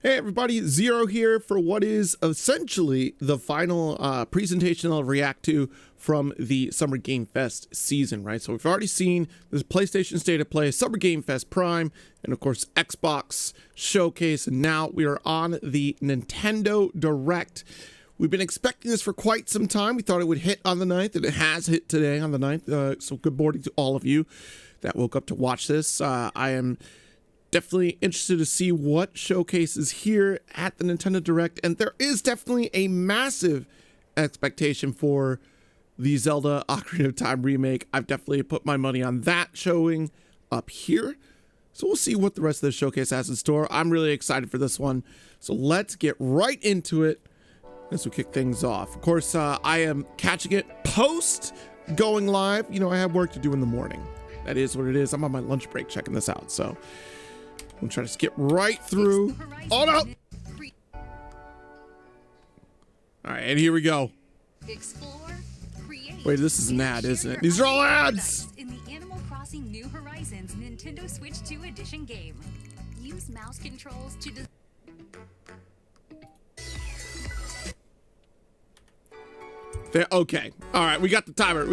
Hey everybody, Zero here for what is essentially the final presentation I'll react to from the Summer Game Fest season, right? So we've already seen this PlayStation State of Play, Summer Game Fest Prime, and of course Xbox Showcase, and now we are on the Nintendo Direct. We've been expecting this for quite some time. We thought it would hit on the 9th, and it has hit today on the 9th, so good morning to all of you that woke up to watch this. I am definitely interested to see what showcases here at the Nintendo Direct, and there is definitely a massive expectation for the Zelda Ocarina of Time remake. I've definitely put my money on that showing up here, so we'll see what the rest of the showcase has in store. I'm really excited for this one, so let's get right into it as we kick things off. Of course, I am catching it post going live. You know, I have work to do in the morning. That is what it is. I'm on my lunch break checking this out, so I'm trying to skip right through. Oh no! Alright, and here we go. Wait, this is an ad, isn't it? These are all ads! In the Animal Crossing New Horizons Nintendo Switch 2 Edition game. Use mouse controls to Okay. Alright, we got the timer.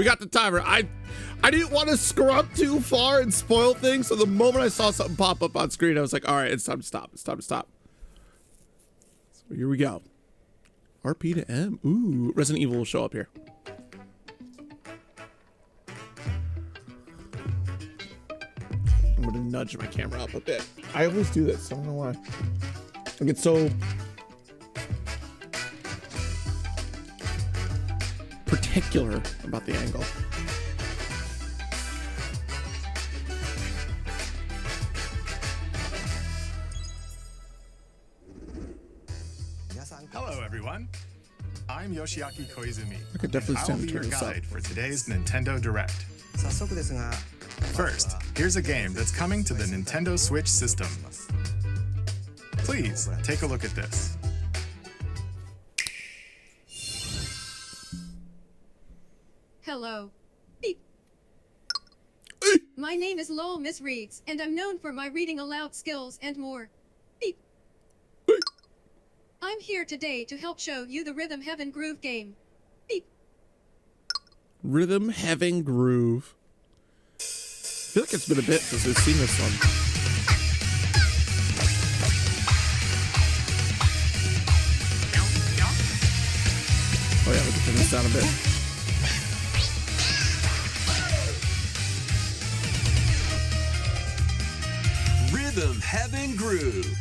I didn't want to scrub too far and spoil things, so the moment I saw something pop up on screen, I was like, all right, it's time to stop. It's time to stop. So here we go. RP to M. Ooh, Resident Evil will show up here. I'm going to nudge my camera up a bit. I always do this. I don't know why. I get so particular about the angle. Hello everyone, I'm Yoshiaki Koizumi. I could definitely I'll stand be to your turn this up. guide for today's Nintendo Direct. First, here's a game that's coming to the Nintendo Switch system. Please, take a look at this. Hello. Beep. My name is Lowell Miss Reeds, and I'm known for my reading aloud skills and more. Beep. I'm here today to help show you the Rhythm Heaven Groove game. Beep. Rhythm Heaven Groove. I feel like it's been a bit since we've seen this one. Oh yeah, we can turn this down a bit. Rhythm Heaven Groove.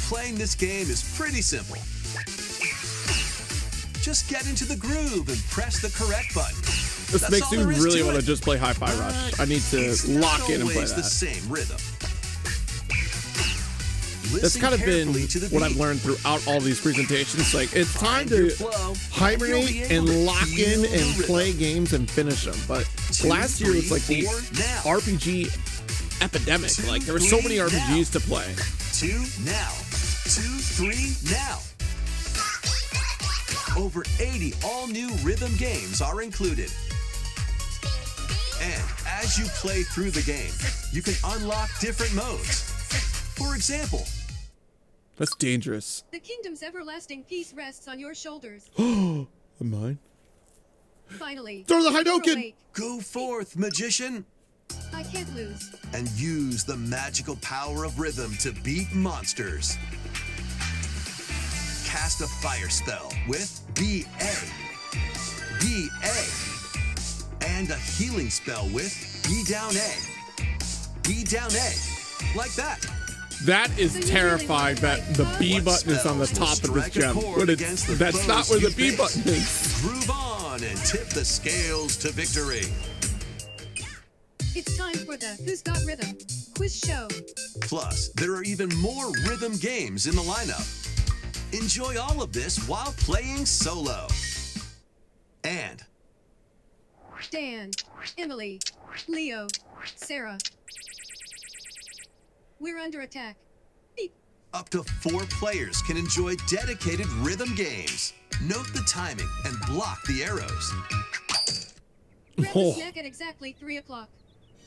Playing this game is pretty simple. Just get into the groove and press the correct button. This That's makes all me there is really to want to it. just play Hi-Fi Rush. I need to It's lock not in and play always the that. same rhythm. That's Listen kind of been carefully to the what I've beat. learned throughout all these presentations. Like, it's time Find your to flow, hibernate and you'll be and able to lock in feel and the play rhythm. games and finish them. But 2, last year was 3, like the 4, now. RPG epidemic. 2, Like, there were so 3, many RPGs now. to play. 2 now. 2, 3 now. Over 80 all-new rhythm games are included. And as you play through the game, you can unlock different modes. For example, That's dangerous. The kingdom's everlasting peace rests on your shoulders. Oh, mine. Finally. Throw the you're Hadouken! awake. go forth, magician, I can't lose. and use the magical power of rhythm to beat monsters. Cast a fire spell with BA, and a healing spell with B down A, like that. That is So you terrifying really that the B What button is on the spells top will of this strike a gem. chord But against the that's not foes where the you B face? button is. Groove on and tip the scales to victory. It's time for the Who's Got Rhythm quiz show. Plus, there are even more rhythm games in the lineup. Enjoy all of this while playing solo. And Dan, Emily, Leo, Sarah. We're under attack. Beep. up to 4 players can enjoy dedicated rhythm games. Note the timing and block the arrows. Grab Oh. a snack at exactly 3 o'clock.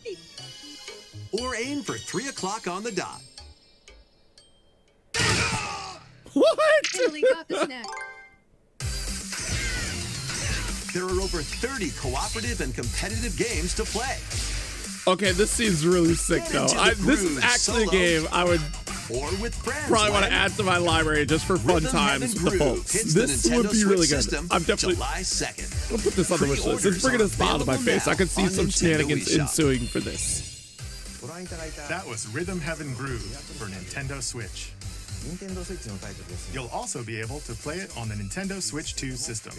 Beep. Or aim for 3 o'clock on the dot. What? Italy got the snack. There are over 30 cooperative and competitive games to play. Okay, this seems really sick Get though. into the This is groove actually a solo. game I would Or with friends. probably want to when add to my library just for fun Rhythm times Heaven with the Groove folks. hits the This Nintendo would be really Switch good. system I'm definitely July 2nd. I'll put this on the wish list. It's Pre-orders bringing are a smile to my available face. I now could see on some Nintendo shenanigans eShop. ensuing for this. That was Rhythm Heaven Groove for Nintendo Switch. You'll also be able to play it on the Nintendo Switch 2 system.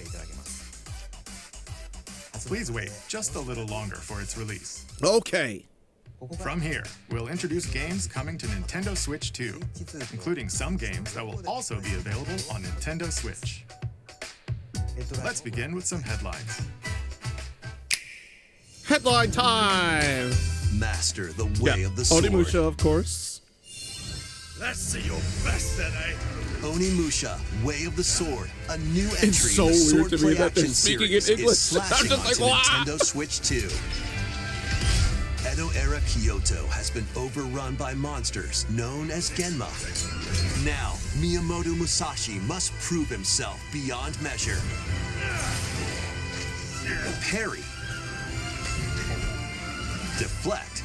Please wait just a little longer for its release. Okay. From here, we'll introduce games coming to Nintendo Switch 2, including some games that will also be available on Nintendo Switch. Let's begin with some headlines. Headline time. Master the way of the sword. Onimusha, of course. Let's see your best today. Onimusha, Way of the Sword, a new entry It's so in the weird to me Swordplay that they're action speaking series in English. is slashing I'm just like, onto "Wow." Nintendo Switch 2. Edo-era Kyoto has been overrun by monsters known as Genma. Now, Miyamoto Musashi must prove himself beyond measure. Parry. Deflect.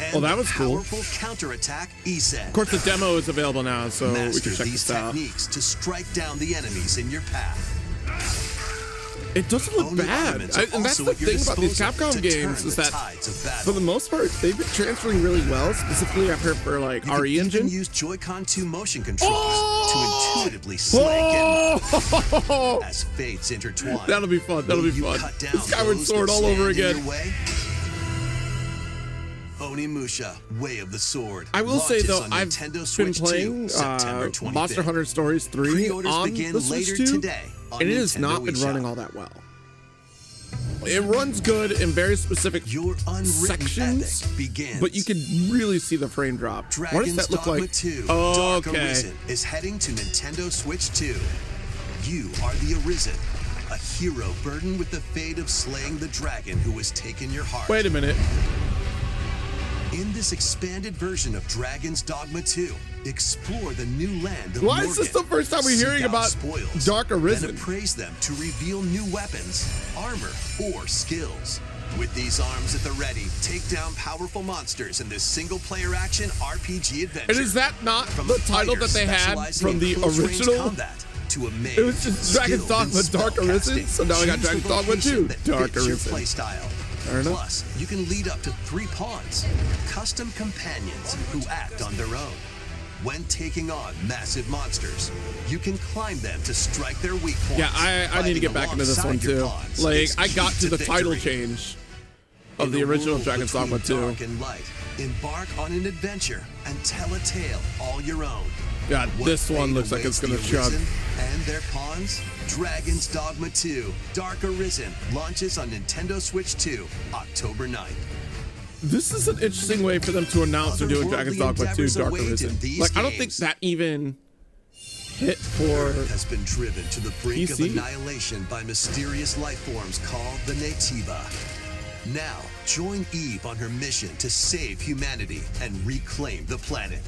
And Oh, that was cool. powerful counterattack Isen. Of course, the demo is available now, so we Master can check these this out. techniques to strike down the enemies in your path. It doesn't look Only bad. elements are And that's also the at your thing about these disposal Capcom to games turn is the that, tides of battle. for the most part, they've been transferring really well. Specifically, I've heard for like You can RE even Engine. use Joy-Con 2 motion controls Oh! to intuitively slay Genma Oh! as fates intertwine. That'll be fun. That'll Will be you fun. cut down Skyward those Sword that all over stand in again. your way? Onimusha, Way of the Sword. I will say launches though, on I've Nintendo been Switch 2, playing September 25th. Monster Hunter Stories 3 Pre-orders on begin the Switch later 2, today on and it has Nintendo not been eShop. running all that well. It runs good in very specific Your unwritten sections, epic begins. but you can really see the frame drop. What does Dragon's that look Dogma like? 2, Oh, Dark okay. Arisen is heading to Nintendo Switch 2. You are the Arisen, a hero burdened with the fate of slaying the dragon who has taken your heart. Wait a minute. In this expanded version of Dragon's Dogma 2, explore the new land of Why is Morgan. this the first time we're Seek hearing out about spoils, Dark Arisen? Then appraise them to reveal new weapons, armor, or skills. With these arms at the ready, take down powerful monsters in this single-player action RPG adventure. And is that not From the a title that fighter they had specializing from in the close-range original? combat, to a mage, It was just Dragon's skilled in Dogma Dark Arisen, spellcasting. so now we got Choose Dragon's the Dogma location 2 that Dark fits your Arisen. playstyle. Fair enough. Plus, you can lead up to 3 pawns, custom companions who act on their own. When taking on massive monsters, you can climb them to strike their weak points. Yeah, I need to get back into this one Fighting alongside your too. pawns Like, is I got key to the title victory. change of In the a original world Dragon's between Dogma 2. Dark and light, embark on an adventure and tell a tale all your own. God, What this one fate looks like it's awaits gonna the chug. Arisen and their pawns? Dragon's Dogma 2, Dark Arisen, launches on Nintendo Switch 2, October 9th. This is an interesting way for them to announce they're doing Dragon's Otherworldly Dogma 2 endeavors Dark await in Arisen. these Like, I don't think games. that even hit for has been driven to the brink PC? of annihilation by mysterious life forms called the Nativa. Now, join Eve on her mission to save humanity and reclaim the planet.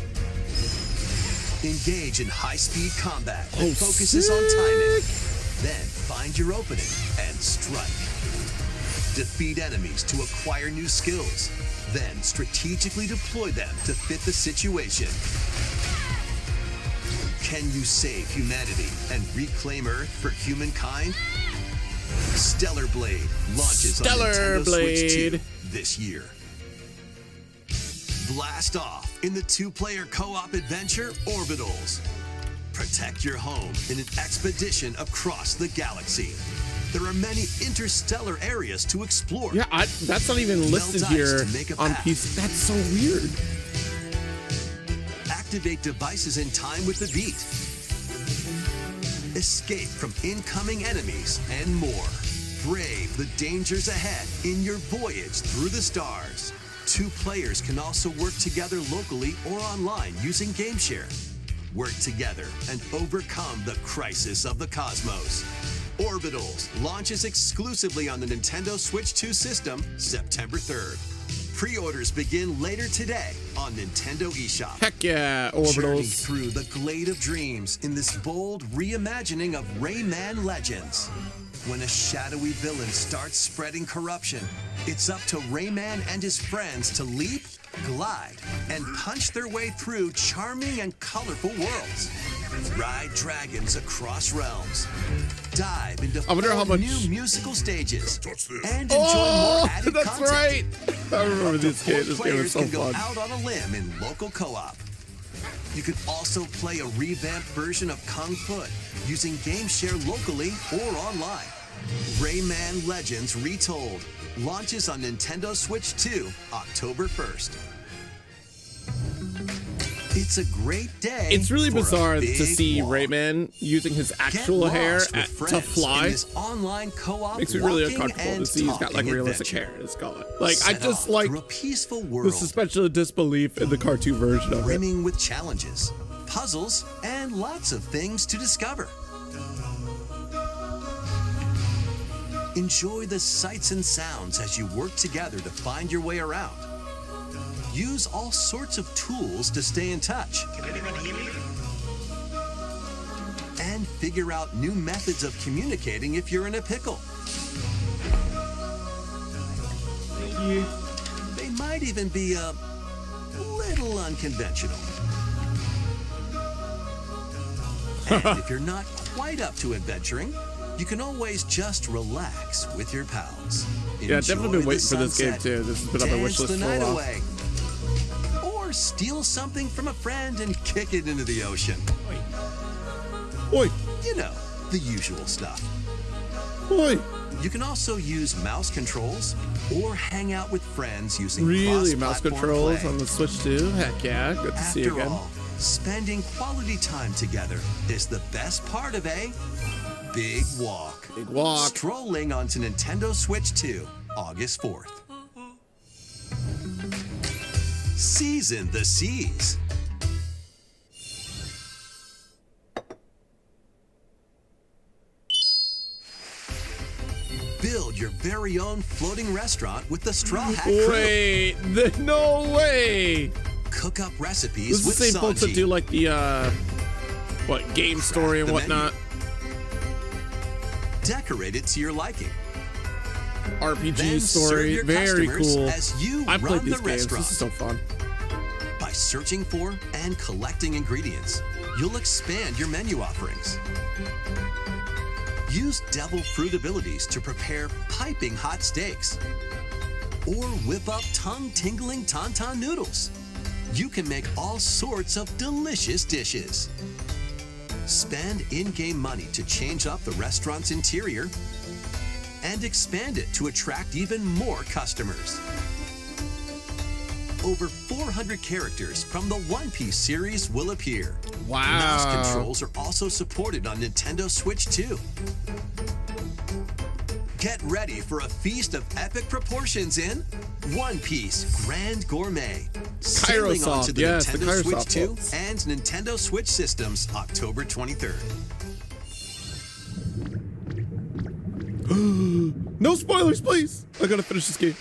Engage in high-speed combat that Oh, focuses on timing. Then find your opening and strike. Defeat enemies to acquire new skills. Then strategically deploy them to fit the situation. Can you save humanity and reclaim Earth for humankind? Stellar Blade launches Stellar on Nintendo Switch 2 Blade. this year. Blast off in the 2-player co-op adventure Orbitals. Protect your home in an expedition across the galaxy. There are many interstellar areas to explore. Yeah, that's not even listed dice here to make a on path. PC. That's so weird. Activate devices in time with the beat. Escape from incoming enemies and more. Brave the dangers ahead in your voyage through the stars. 2 players can also work together locally or online using GameShare. Work together and overcome the crisis of the cosmos. Orbitals launches exclusively on the Nintendo Switch 2 system September 3rd. Pre-orders begin later today on Nintendo eShop. Heck yeah, Journey Orbitals. through the Glade of Dreams in this bold reimagining of Rayman Legends. When a shadowy villain starts spreading corruption, it's up to Rayman and his friends to leap, glide, and punch their way through charming and colorful worlds. Ride dragons across realms. Dive into I wonder how 4 much- new musical stages. Touch this. And enjoy Oh, more added that's content. right. I remember this Four game. This game was players so can go fun. out on a limb in local co-op. You can also play a revamped version of Kung Foot using Game Share locally or online. Rayman Legends Retold launches on Nintendo Switch 2 October 1st. It's a great day. It's really for a bizarre to big see walk. Rayman using his Get actual hair lost with to friends fly. in this online co-op Makes me really walking uncomfortable to and see he's got like talking realistic adventure. hair in his skull. Like I Set just off like through a peaceful the world suspension of disbelief in the cartoon version of it. brimming with challenges, puzzles, and lots of things to discover. Enjoy the sights and sounds as you work together to find your way around. Use all sorts of tools to stay in touch. Can anyone hear me? And figure out new methods of communicating if you're in a pickle. They might even be a little unconventional. And if you're not quite up to adventuring, you can always just relax with your pals. Yeah, I've definitely been Enjoy waiting the for this game sunset, too. This has been on my wish dance list the for a night while. away, or steal something from a friend and kick it into the ocean. Oi, You know, the usual stuff. oi. You can also use mouse controls or hang out with friends using Really, mouse cross-platform controls play. on the Switch too? Heck yeah, good to see you After again. all, spending quality time together is the best part of a big walk. Big walk. Strolling onto Nintendo Switch 2, August 4th. Season the Seas. Build your very own floating restaurant with the Straw Hat Crew. Wait, no way. Cook up recipes This is the with same folks that Sanji. do like the game story and the whatnot. Decorate it to your liking. RPG Then serve story, your very customers cool. as you I played run these the games. restaurant. This is so fun. By searching for and collecting ingredients, you'll expand your menu offerings. Use devil fruit abilities to prepare piping hot steaks. Or whip up tongue-tingling tauntaun noodles. You can make all sorts of delicious dishes. Spend in-game money to change up the restaurant's interior and expand it to attract even more customers. Over 400 characters from the One Piece series will appear. Wow. Mouse controls are also supported on Nintendo Switch 2. Get ready for a feast of epic proportions in One Piece Grand Gourmet. Sailing Kairosoft, onto the yes, the Nintendo Switch Kairosoft 2 folks. and Nintendo Switch systems October 23rd. No spoilers, please. I gotta finish this game.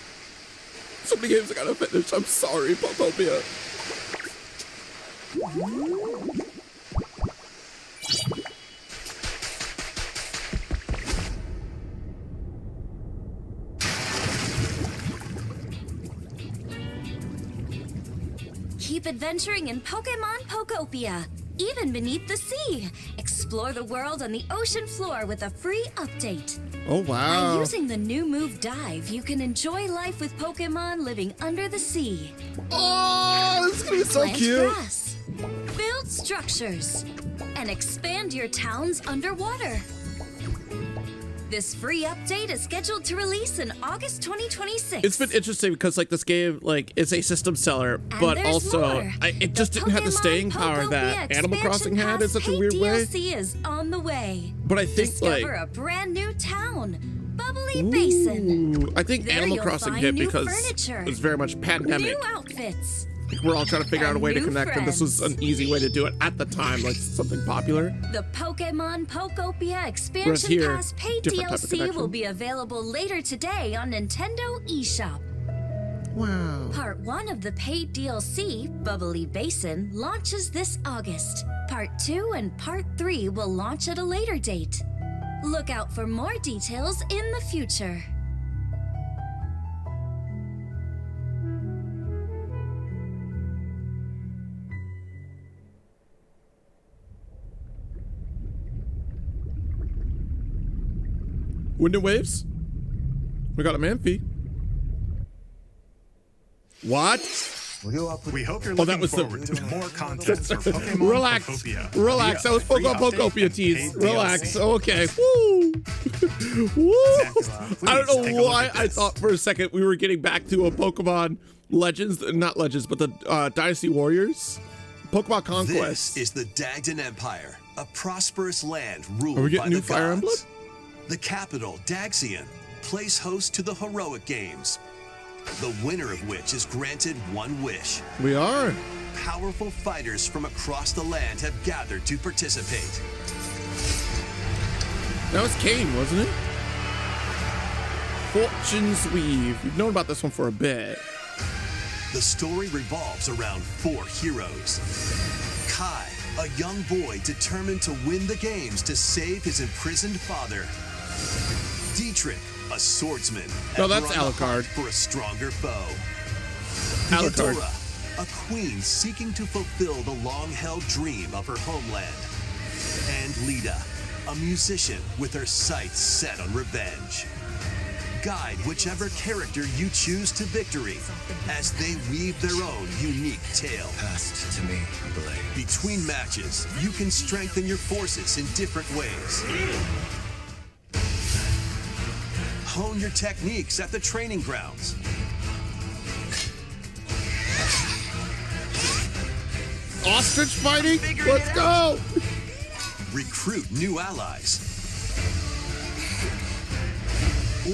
So many games I gotta finish. I'm sorry, Popopia. Keep adventuring in Pokemon Pokopia, even beneath the sea. Explore the world on the ocean floor with a free update. Oh By wow. using the new move Dive, you can enjoy life with Pokemon living under the sea. Oh, this is gonna be so Plant cute. grass, build structures, and expand your towns underwater. This free update is scheduled to release in August 2026. It's been interesting because like this game like is a system seller, but there's also more. it just The didn't have the Pokemon staying power that Pokopia Animal Crossing Expansion had in Pass such a paid weird way. DLC is on the way. But I think Discover like a brand new town, Bubbly Basin. Ooh, I think There Animal you'll Crossing find hit new because furniture, it was very much pandemic. New outfits, Like, we're all trying to figure out a way to new connect, and this was friends. an easy way to do it at the time, like something popular. The Pokemon Pokopia Whereas Expansion here, Pass paid different type of DLC will connection. be available later today on Nintendo eShop. Wow. Part 1 of the paid DLC, Bubbly Basin, launches this August. Part 2 and Part 3 will launch at a later date. Look out for more details in the future. Wind and Waves? We got a Manphy. What? We hope you're Oh, that looking was the- forward to more content for Pokemon Relax. Pokopia. Relax. That was Free Pokemon update Pokopia and tease. paid Relax. DLC. Okay. Woo. Woo. Exactly. I don't Please take a know look why at I this. thought for a second we were getting back to a Pokemon Legends, not Legends, but the Dynasty Warriors. Pokemon Conquest. This is the Dagden Empire, a prosperous land ruled Are we by getting the new Fire Emblem? gods. The capital, Daxian, plays host to the heroic games, the winner of which is granted one wish. We are. Powerful fighters from across the land have gathered to participate. That was Kane, wasn't it? Fortune's Weave. We've known about this one for a bit. The story revolves around 4 heroes. Kai, a young boy determined to win the games to save his imprisoned father. Dietrich, a swordsman, No, that's ever on the Alucard. hunt for a stronger foe. Alucard. Theodora, a queen seeking to fulfill the long-held dream of her homeland. And Lita, a musician with her sights set on revenge. Guide whichever character you choose to victory as they weave their own unique tale. Passed to me, Blade. Between matches, you can strengthen your forces in different ways. Hone your techniques at the training grounds. Ostrich fighting? Let's go! Recruit new allies.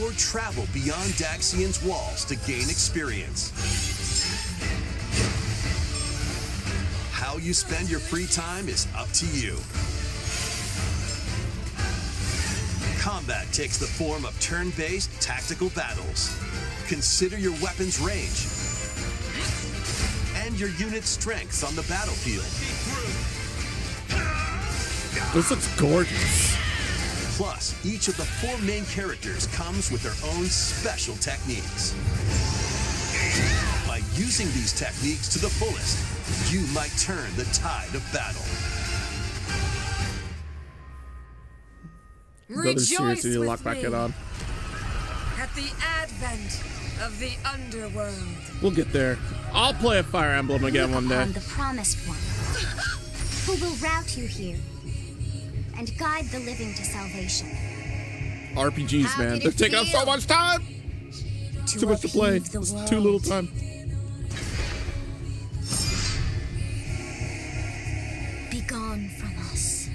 Or travel beyond Daxian's walls to gain experience. How you spend your free time is up to you. Combat takes the form of turn-based tactical battles. Consider your weapon's range and your unit's strengths on the battlefield. This looks gorgeous. Plus, each of the 4 main characters comes with their own special techniques. By using these techniques to the fullest, you might turn the tide of battle. Brother, seriously, you with lock back me it on. at the advent of the underworld. We'll get there. I'll play a Fire Emblem again one day. Upon the promised one, who will route you here and guide the living to salvation. RPGs, How man. did They're it taking up so feel? much time. Too much to play. upheave the It's too little world. time. Be gone from us,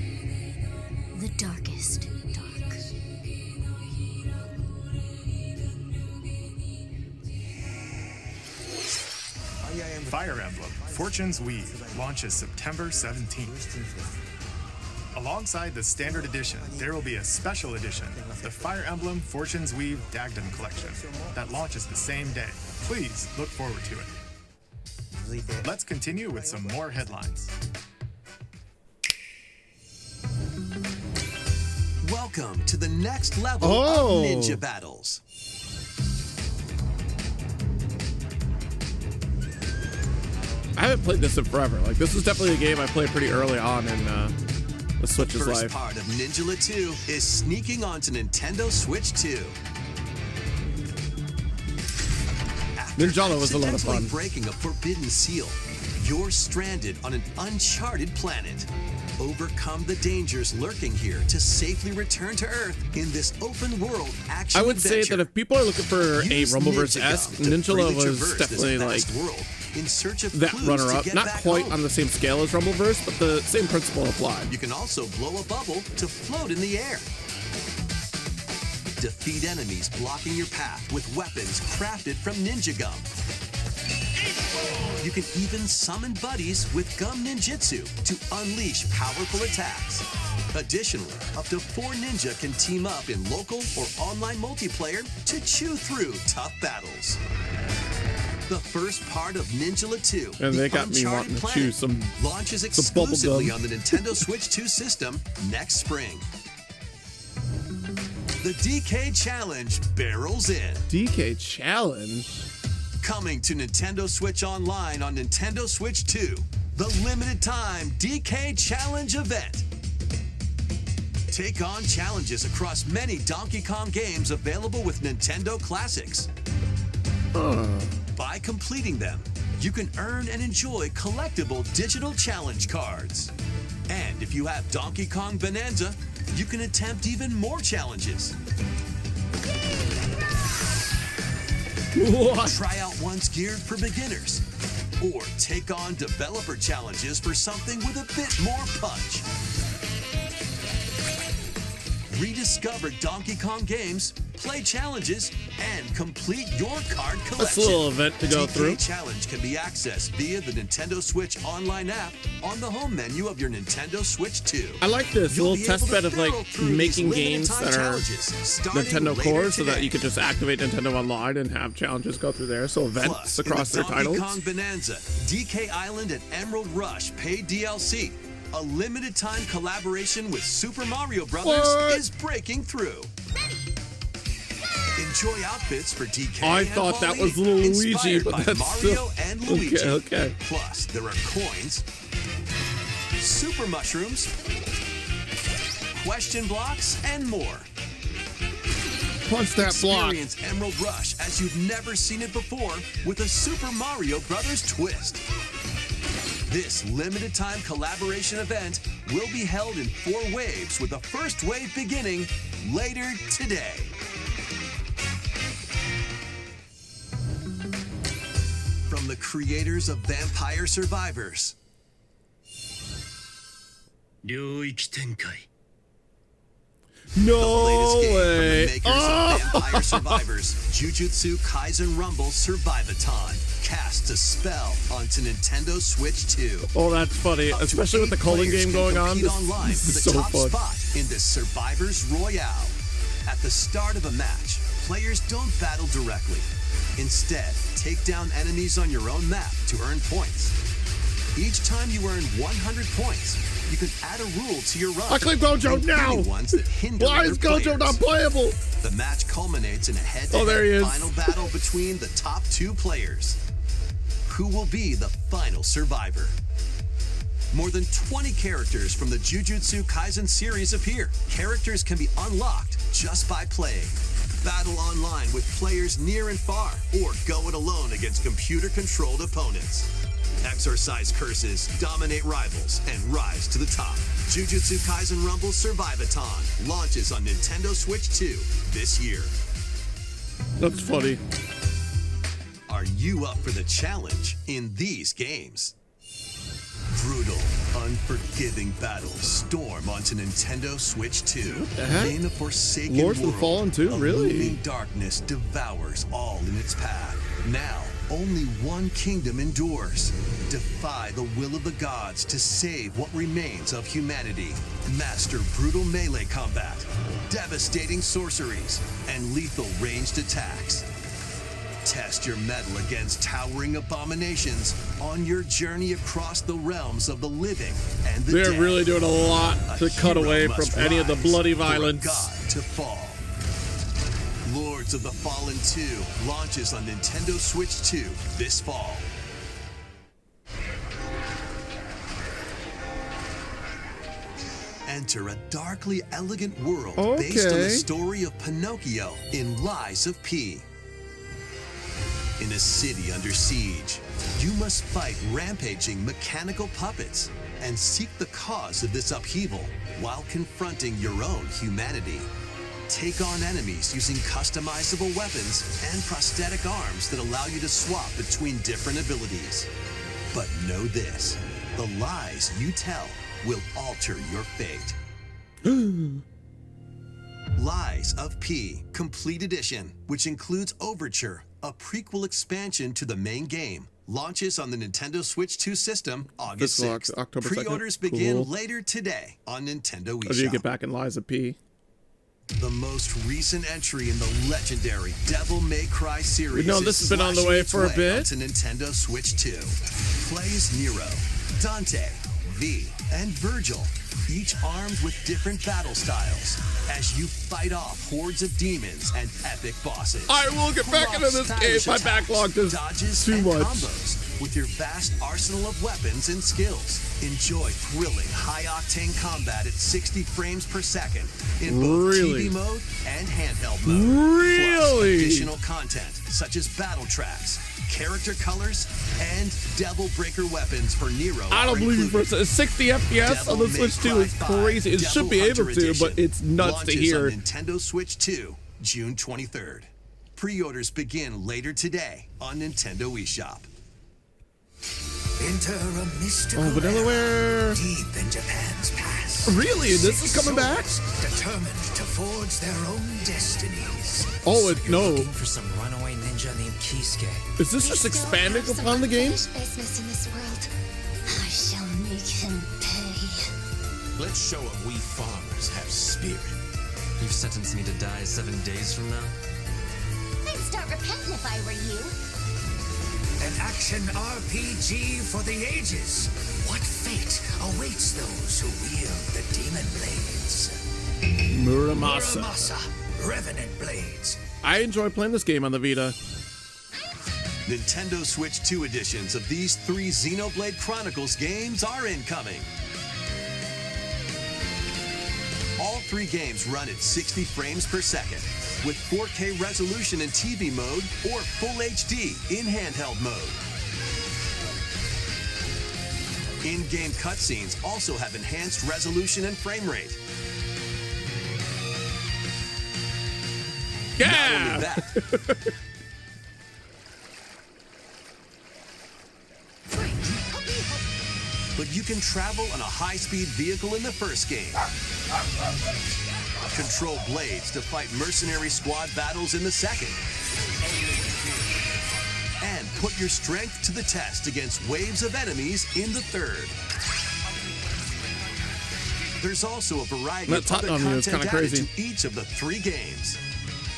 the darkest dark. Fire Emblem Fortune's Weave launches September 17th. Alongside the standard edition, there will be a special edition, the Fire Emblem Fortune's Weave Dagden Collection, that launches the same day. Please look forward to it. Let's continue with some more headlines. Welcome to the next level Oh. of ninja battles. I haven't played this in forever. Like, this is definitely a game I played pretty early on in the Switch's First life. part of Ninjala 2 is sneaking onto Nintendo Switch 2. After Ninjala was a lot of accidentally fun. breaking a forbidden seal, you're stranded on an uncharted planet. Overcome the dangers lurking here to safely return to Earth in this open world action I would say adventure. that if people are looking for a Use Rumbleverse-esque, Ninja Gum to Ninjala freely was traverse this definitely like vast world in search of that clues to runner-up. get Not back quite home. on the same scale as Rumbleverse, but the same principle applied. You can also blow a bubble to float in the air. Defeat enemies blocking your path with weapons crafted from Ninja Gum. You can even summon buddies with Gum Ninjutsu to unleash powerful attacks. Additionally, up to 4 ninja can team up in local or online multiplayer to chew through tough battles. The first part of Ninjala 2, And they The got me Uncharted wanting to Planet, chew some launches bubble exclusively gum. on the Nintendo Switch 2 system next spring. The DK Challenge barrels in. DK Challenge? Coming to Nintendo Switch Online on Nintendo Switch 2, the limited time DK Challenge event. Take on challenges across many Donkey Kong games available with Nintendo Classics. By completing them, you can earn and enjoy collectible digital challenge cards. And if you have Donkey Kong Bonanza, you can attempt even more challenges. What? Try out ones geared for beginners, or take on developer challenges for something with a bit more punch. Rediscover Donkey Kong games, play challenges, and complete your card collection. That's a little event to go DK through. Challenge can be accessed via the Nintendo Switch Online app on the home menu of your Nintendo Switch 2. I like this You'll little be test able to bed of like barrel through these making limited games time that are challenges starting Nintendo later core, so that today. you could just activate Nintendo Online and have challenges go through there. So events Plus, across in their the titles. Donkey Kong Bonanza, DK Island and Emerald Rush paid DLC. A limited time collaboration with Super Mario Brothers What? is breaking through. Enjoy outfits for DK I and thought that Pauline, was Luigi, inspired but by that's Mario still... and Luigi. Okay. Plus, there are coins, super mushrooms, question blocks, and more. Punch that block. Experience Emerald Rush as you've never seen it before with a Super Mario Brothers twist. This limited time collaboration event will be held in 4 waves, with the first wave beginning later today. From the creators of Vampire Survivors, 領域展開 No latest game from the way. makers Oh! of Vampire Survivors, Jujutsu Kaisen Rumble Survivathon casts a spell onto Nintendo Switch 2. Oh, that's funny, Up to especially with the 8 Colin players game can going on. compete This, online this for is the so top fun. spot in the Survivors Royale. At the start of a match, players don't battle directly. Instead, take down enemies on your own map to earn points. Each time you earn 100 points, you can add a rule to your run. I click Gojo including now. Ones that hinder Why other is Gojo players. not playable? The match culminates in a Oh, there he head-to-head is. final battle between the top 2 players. Who will be the final survivor? More than 20 characters from the Jujutsu Kaisen series appear. Characters can be unlocked just by playing. Battle online with players near and far, or go it alone against computer-controlled opponents. Exorcise curses, dominate rivals, and rise to the top. Jujutsu Kaisen Rumble Survivathon launches on Nintendo Switch 2 this year. That's funny. Are you up for the challenge in these games? Brutal, unforgiving battles storm onto Nintendo Switch 2. the heck? In a forsaken Lords of the world, Fallen 2? a Really? looming darkness devours all in its path. Now, only one kingdom endures. Defy the will of the gods to save what remains of humanity. Master brutal melee combat, devastating sorceries, and lethal ranged attacks. Test your mettle against towering abominations on your journey across the realms of the living and the They're dead. really doing a lot A to cut hero away must from any of the rise bloody for a violence. god to fall. Lords of the Fallen 2 launches on Nintendo Switch 2 this fall. Enter a darkly elegant world based on the Okay. story of Pinocchio in Lies of P. In a city under siege, you must fight rampaging mechanical puppets and seek the cause of this upheaval while confronting your own humanity. Take on enemies using customizable weapons and prosthetic arms that allow you to swap between different abilities. But know this, the lies you tell will alter your fate. Lies of P Complete Edition, which includes Overture, a prequel expansion to the main game, launches on the Nintendo Switch 2 system August Fiscal 6th. October 2nd. Pre-orders begin Cool. later today on Nintendo Oh, do you get eShop. back in Liza P? The most recent entry in the legendary Devil May Cry series. We know this is has been on the slashing way its for a way bit. onto Nintendo Switch 2. Play as Nero, Dante, V, and Virgil, each armed with different battle styles, as you fight off hordes of demons and epic bosses. I will get back into this game. My backlog is dodges too and much. combos with your vast arsenal of weapons and skills. Enjoy thrilling, high-octane combat at 60 frames per second in both Really? TV mode and handheld mode. Really? Plus additional content such as battle tracks, character colors, and Devil Breaker weapons for Nero. I don't are believe you for a included. second. 60 FPS on the Devil Switch 2 May is Cry crazy. It Devil should be Hunter able to, but Edition it's nuts to launches hear. on Nintendo Switch 2, June 23rd. Pre-orders begin later today on Nintendo eShop. Enter a mystical Oh, Vanillaware. era deep in Japan's past. Really? This is coming back? Souls determined to forge their own destinies. Oh, no. Looking for some runaway ninja named Kisuke. Is this just expanding upon the game? Business in this world. I shall make him pay. Let's show him we farmers have spirit. You've sentenced me to die 7 days from now? I'd start repenting if I were you. An action RPG for the ages. What fate awaits those who wield the demon blades? Muramasa. Muramasa, Revenant Blades. I enjoy playing this game on the Vita. Nintendo Switch 2 editions of these 3 Xenoblade Chronicles games are incoming. All 3 games run at 60 frames per second, with 4K resolution in TV mode or Full HD in handheld mode. In-game cutscenes also have enhanced resolution and frame rate. Yeah! Not only that, but you can travel on a high-speed vehicle in the first game. Control blades to fight mercenary squad battles in the second. And put your strength to the test against waves of enemies in the third. There's also a variety That of other Tottenham is content kinda added crazy. to each of the 3 games.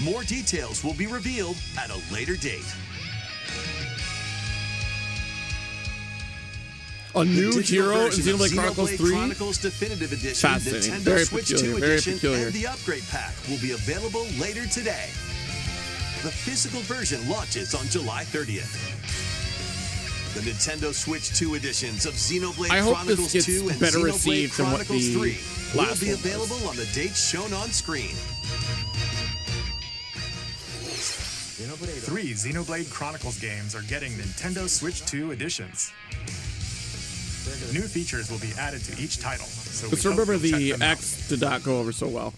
More details will be revealed at a later date. A new The digital hero in version of Xenoblade Chronicles 3? Chronicles Definitive Edition, Fascinating. Nintendo Very Switch peculiar, 2 very Edition, peculiar. and the upgrade pack will be available later today. The physical version launches on July 30th. The Nintendo Switch 2 editions of Xenoblade I hope Chronicles this gets 2 and better Xenoblade received than what Chronicles the 3 will last be one was. available on the dates shown on screen. 3 Xenoblade Chronicles games are getting Nintendo Switch 2 editions. New features will be added to each title, so we Just hope remember you'll check the them out. X did not go over so well.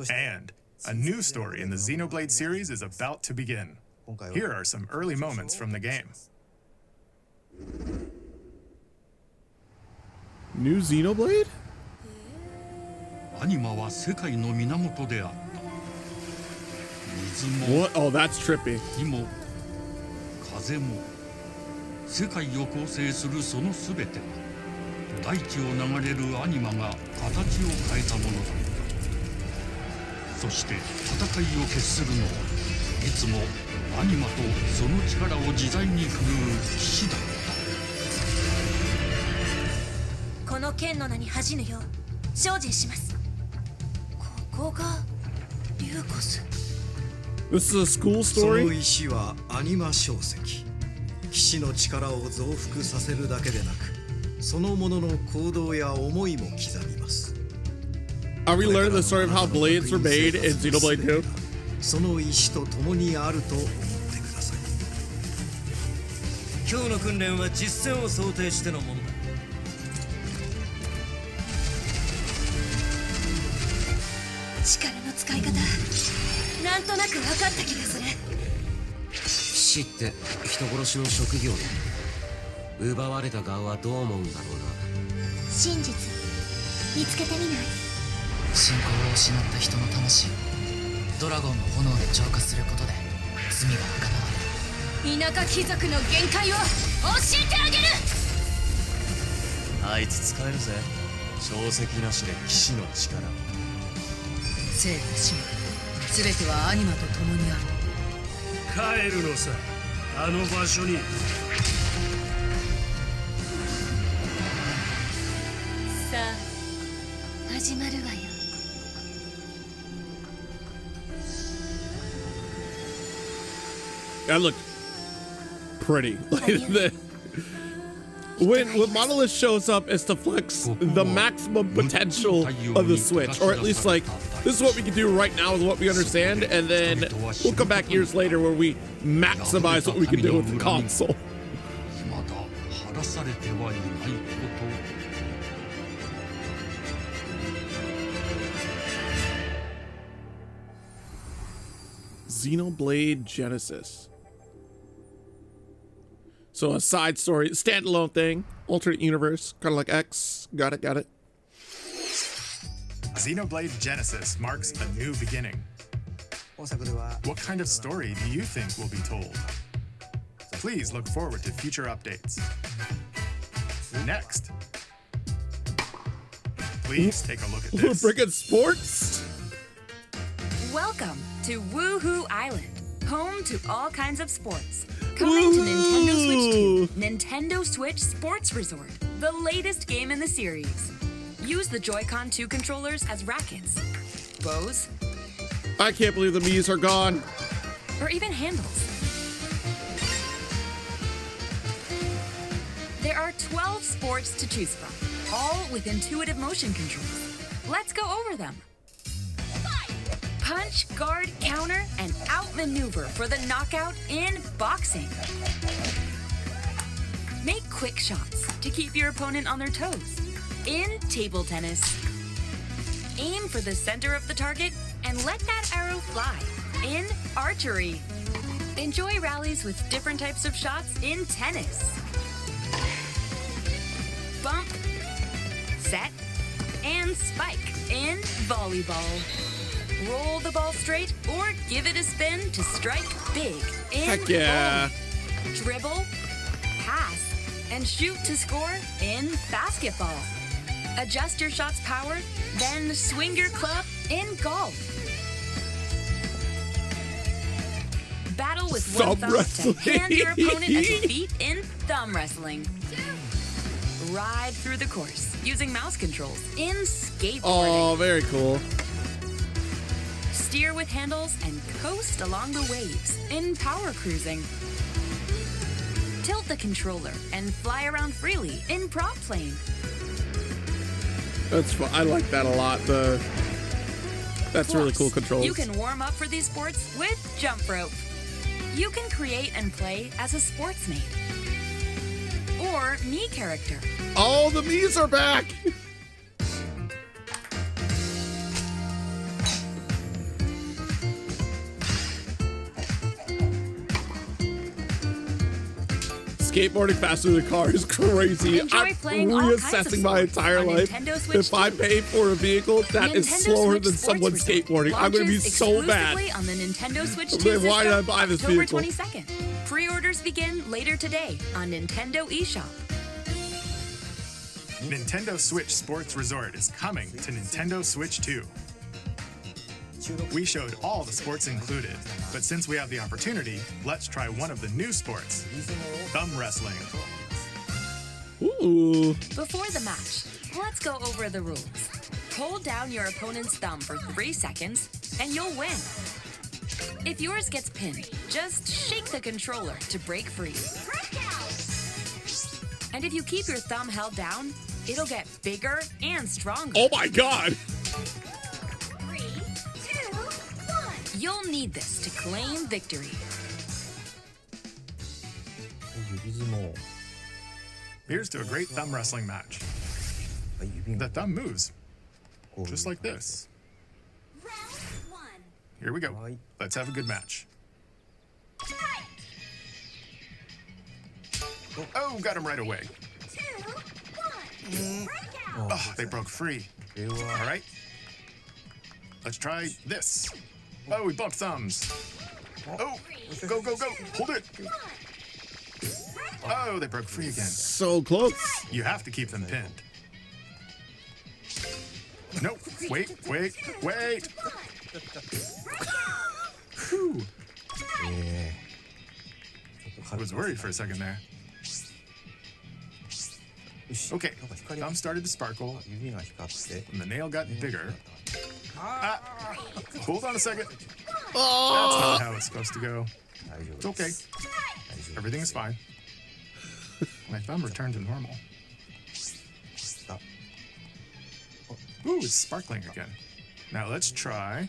And a new story in the Xenoblade series is about to begin. Here are some early moments from the game. New Xenoblade? アニマは世界の源であった水も What? Oh, that's trippy. 火も風も世界を構成するそのすべては大地を流れるアニマが形を変えたものだったそして戦いを決するのはいつもアニマとその力を自在に振るう騎士だったこの剣の名に恥じぬよう精進します。ここがリューコス。 This is a school その story? 石はアニマ小石騎士の力を増幅させるだけでなくそのものの行動や思いも刻みます Are we learning the story of how blades were made in Xenoblade 2? その石と共にあると思ってください今日の訓練は実戦を想定してのものだ力の使い方なんとなく分かった気がする。死って人殺しの職業だ奪われた側はどう思うんだろうな真実見つけてみない？信仰を失った人の魂をドラゴンの炎で浄化することで罪が贖われる田舎貴族の限界を教えてあげる。あいつ使えるぜ。小石なしで騎士の力。生と死も全てはアニマと共にある。帰るのさ、あの場所に。さあ始まるわよ。That looked pretty. When Monolith shows up, it's to flex the maximum potential of the Switch, or at least like this is what we can do right now with what we understand, and then we'll come back years later where we maximize what we can do with the console. Xenoblade Genesis. So a side story, standalone thing, alternate universe, kind of like X. Got it. Xenoblade Genesis marks a new beginning. What kind of story do you think will be told? Please look forward to future updates. Next, please take a look at this. We're bringing sports. Welcome to Woohoo Island, home to all kinds of sports. Coming to Nintendo Switch 2, Nintendo Switch Sports Resort, the latest game in the series. Use the Joy-Con 2 controllers as rackets, bows, I can't believe the Mii's are gone. or even handles. There are 12 sports to choose from, all with intuitive motion controls. Let's go over them. Punch, guard, counter, and outmaneuver for the knockout in boxing. Make quick shots to keep your opponent on their toes in table tennis. Aim for the center of the target and let that arrow fly in archery. Enjoy rallies with different types of shots in tennis. Bump, set, and spike in volleyball. Roll the ball straight or give it a spin to strike big in Heck yeah. bowling. Dribble, pass, and shoot to score in basketball. Adjust your shot's power, then swing your club in golf. Battle with one Thumb thumb to wrestling. hand your opponent a defeat in thumb wrestling. Ride through the course using mouse controls in skateboarding. Oh, very cool. Steer with handles and coast along the waves in power cruising. Tilt the controller and fly around freely in prop plane. That's fun. I like that a lot. That's really cool controls. You can warm up for these sports with jump rope. You can create and play as a sports mate or Mii character. Oh, the Mii's are back. Skateboarding faster than a car is crazy. Enjoy I'm playing all kinds of reassessing my sports entire on life. Nintendo Switch If I 2. pay for a vehicle that is Nintendo slower Switch than Sports someone Resort skateboarding, I'm going to be launches so bad. exclusively on the Nintendo Switch 2 Then why did I system buy this October vehicle? 22nd. Pre-orders begin later today on Nintendo eShop. Nintendo Switch Sports Resort is coming to Nintendo Switch 2. We showed all the sports included, but since we have the opportunity, let's try one of the new sports, thumb wrestling. Ooh. Before the match, let's go over the rules. Hold down your opponent's thumb for 3 seconds, and you'll win. If yours gets pinned, just shake the controller to break free. And if you keep your thumb held down, it'll get bigger and stronger. Oh my god! 3, 2, 1. You'll need this to claim victory. Here's to a great thumb wrestling match. The thumb moves, just like this. Here we go. Let's have a good match. Oh, got him right away. Oh, they broke free. All right. Let's try this. Oh, we bumped thumbs. Oh, go, go, go. Hold it. Oh, they broke free again. So close. You have to keep them pinned. Nope. Wait. Whew. I was worried for a second there. Okay, thumb started to sparkle, and the nail got bigger. Hold on a second. That's not how it's supposed to go. It's okay. Everything is fine. My thumb returned to normal. Ooh, it's sparkling again. Now let's try.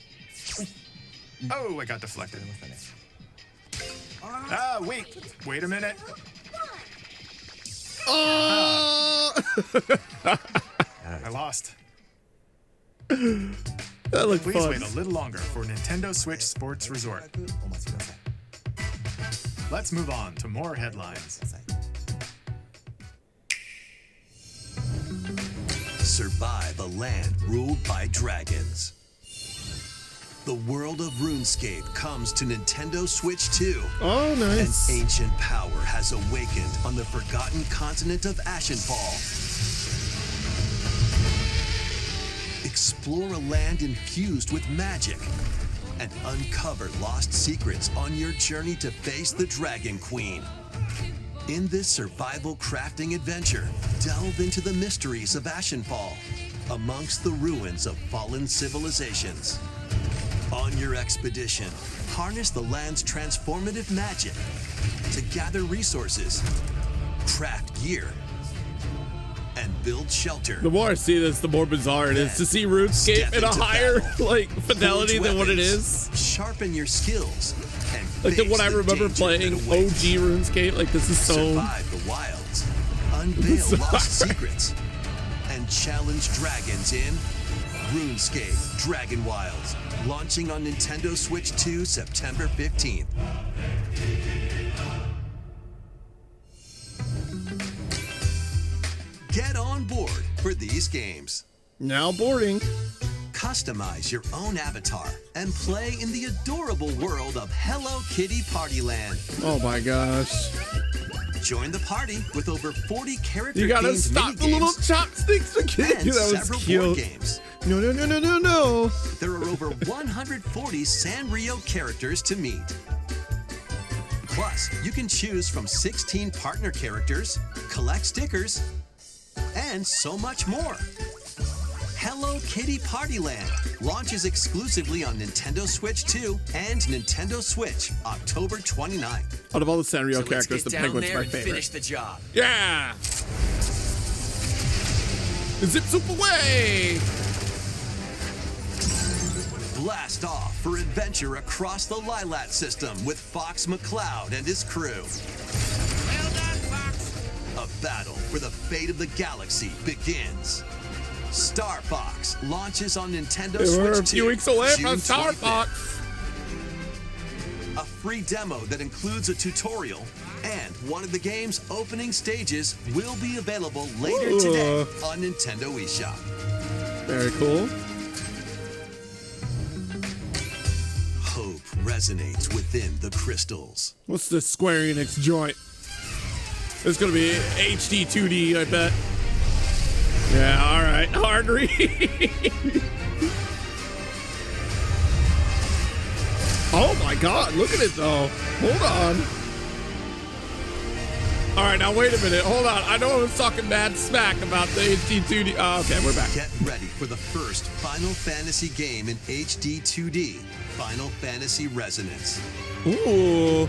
Oh, I got deflected. Wait a minute. Oh! I lost. That looked Please fun. wait a little longer for Nintendo Switch Sports Resort. Let's move on to more headlines. Survive a land ruled by dragons. The world of RuneScape comes to Nintendo Switch 2. Oh, nice. An ancient power has awakened on the forgotten continent of Ashenfall. Explore a land infused with magic and uncover lost secrets on your journey to face the Dragon Queen. In this survival crafting adventure, delve into the mysteries of Ashenfall amongst the ruins of fallen civilizations. On your expedition, harness the land's transformative magic to gather resources, craft gear, and build shelter. The more I see this, the more bizarre it is to see RuneScape in a higher fidelity than what it is. Sharpen your skills and like what I remember playing OG RuneScape. Like this is so. Survive the wilds, unveil lost secrets, and challenge dragons in RuneScape Dragon Wilds, launching on Nintendo Switch 2 September 15th. Get on board for these games. Now boarding. Customize your own avatar and play in the adorable world of Hello Kitty Party Land. Oh my gosh. Join the party with over 40 character You gotta games, stop the little chopsticks again. and That was several cute. board games. No. There are over 140 Sanrio characters to meet. Plus, you can choose from 16 partner characters, collect stickers, and so much more. Hello Kitty Party Land launches exclusively on Nintendo Switch 2 and Nintendo Switch October 29th. Out of all the Sanrio characters, the penguin's my favorite. Finish the job. Yeah! Zip zoop away! Blast off for adventure across the Lilat system with Fox McCloud and his crew. Well done, Fox. A battle for the fate of the galaxy begins. Star Fox launches on Nintendo We're Switch 2. a few weeks away from June Star 25th. Fox. A free demo that includes a tutorial and one of the game's opening stages will be available later Ooh. today on Nintendo eShop. Very cool. Hope resonates within the crystals. What's this Square Enix joint? It's gonna be HD 2D, I bet. Yeah, alright. Hard read. Oh my god, look at it though. Hold on. Alright, now wait a minute. Hold on. I know I was talking mad smack about the HD 2D. Oh, okay, we're back. Get ready for the first Final Fantasy game in HD 2D, Final Fantasy Resonance. Ooh.